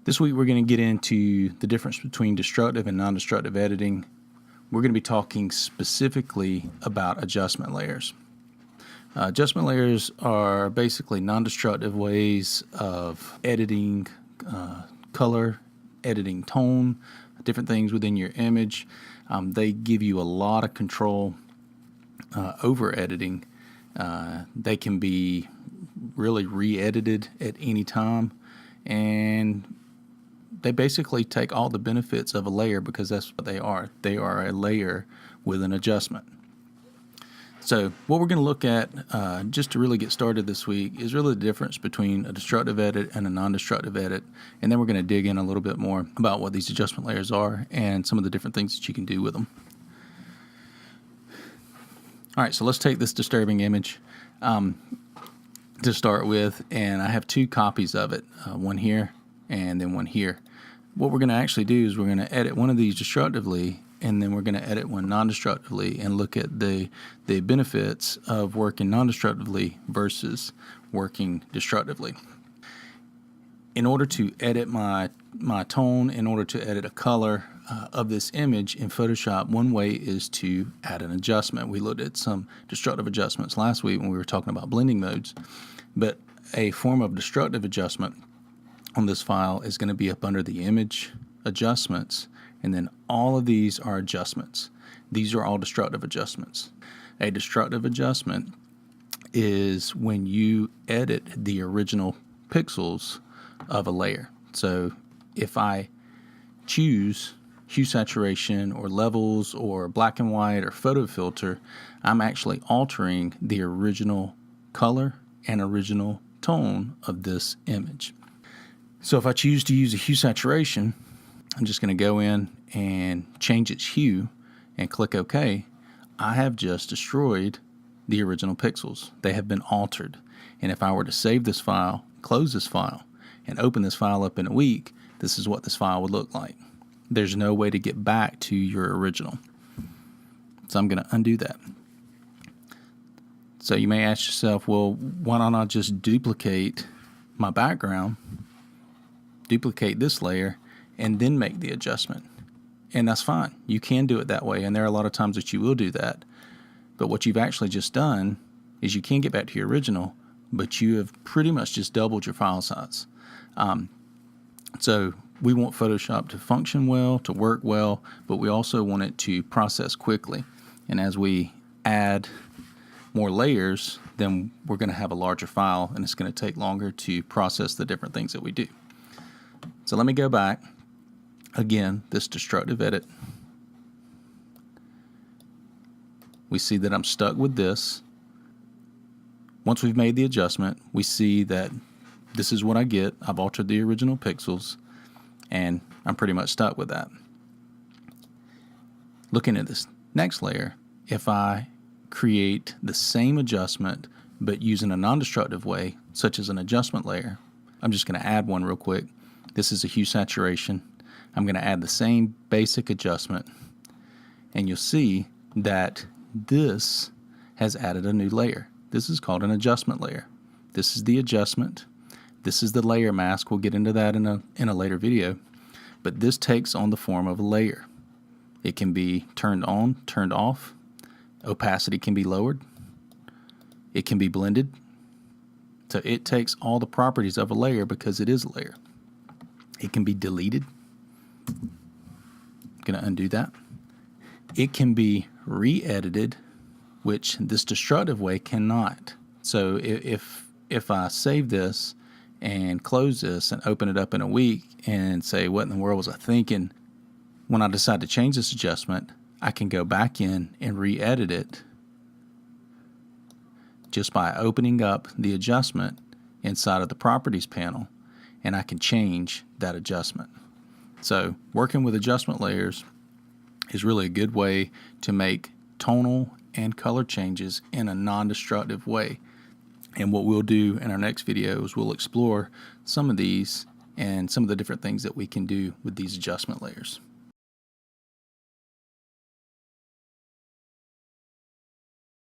This week we're going to get into the difference between destructive and non-destructive editing. We're going to be talking specifically about adjustment layers. Adjustment layers are basically non-destructive ways of editing color, editing tone, different things within your image. They give you a lot of control over editing. They can be really re-edited at any time, and they basically take all the benefits of a layer because that's what they are. They are a layer with an adjustment. So what we're going to look at just to really get started this week is really the difference between a destructive edit and a non-destructive edit. And then we're going to dig in a little bit more about what these adjustment layers are and some of the different things that you can do with them. All right, so let's take this disturbing image to start with. And I have two copies of it, one here and then one here. What we're going to actually do is we're going to edit one of these destructively, and then we're going to edit one non-destructively and look at the benefits of working non-destructively versus working destructively. In order to edit my tone, in order to edit a color of this image in Photoshop, one way is to add an adjustment. We looked at some destructive adjustments last week when we were talking about blending modes, but a form of destructive adjustment on this file is going to be up under the image adjustments, and then all of these are adjustments. These are all destructive adjustments. A destructive adjustment is when you edit the original pixels of a layer. So if I choose hue saturation or levels or black and white or photo filter, I'm actually altering the original color and original tone of this image. So if I choose to use a hue saturation, I'm just going to go in and change its hue and click OK. I have just destroyed the original pixels. They have been altered. And if I were to save this file, close this file, and open this file up in a week, this is what this file would look like. There's no way to get back to your original. So I'm going to undo that. So you may ask yourself, well, why don't I just duplicate my background, duplicate this layer, and then make the adjustment? And that's fine. You can do it that way, and there are a lot of times that you will do that. But what you've actually just done is you can get back to your original, but you have pretty much just doubled your file size. So we want Photoshop to function well, to work well, but we also want it to process quickly. And as we add more layers, then we're going to have a larger file, and it's going to take longer to process the different things that we do. So let me go back. Again, this destructive edit. We see that I'm stuck with this. Once we've made the adjustment, we see that this is what I get. I've altered the original pixels, and I'm pretty much stuck with that. Looking at this next layer, if I create the same adjustment but using a non-destructive way, such as an adjustment layer, I'm just going to add one real quick. This is a hue saturation. I'm going to add the same basic adjustment, and you'll see that this has added a new layer. This is called an adjustment layer. This is the adjustment. This is the layer mask. We'll get into that in a later video. But this takes on the form of a layer. It can be turned on, turned off. Opacity can be lowered. It can be blended. So it takes all the properties of a layer because it is a layer. It can be deleted. I'm going to undo that. It can be re-edited, which this destructive way cannot. So if I save this and close this and open it up in a week and say, what in the world was I thinking? When I decide to change this adjustment, I can go back in and re-edit it just by opening up the adjustment inside of the properties panel, and I can change that adjustment. So working with adjustment layers is really a good way to make tonal and color changes in a non-destructive way. And what we'll do in our next video is we'll explore some of these and some of the different things that we can do with these adjustment layers.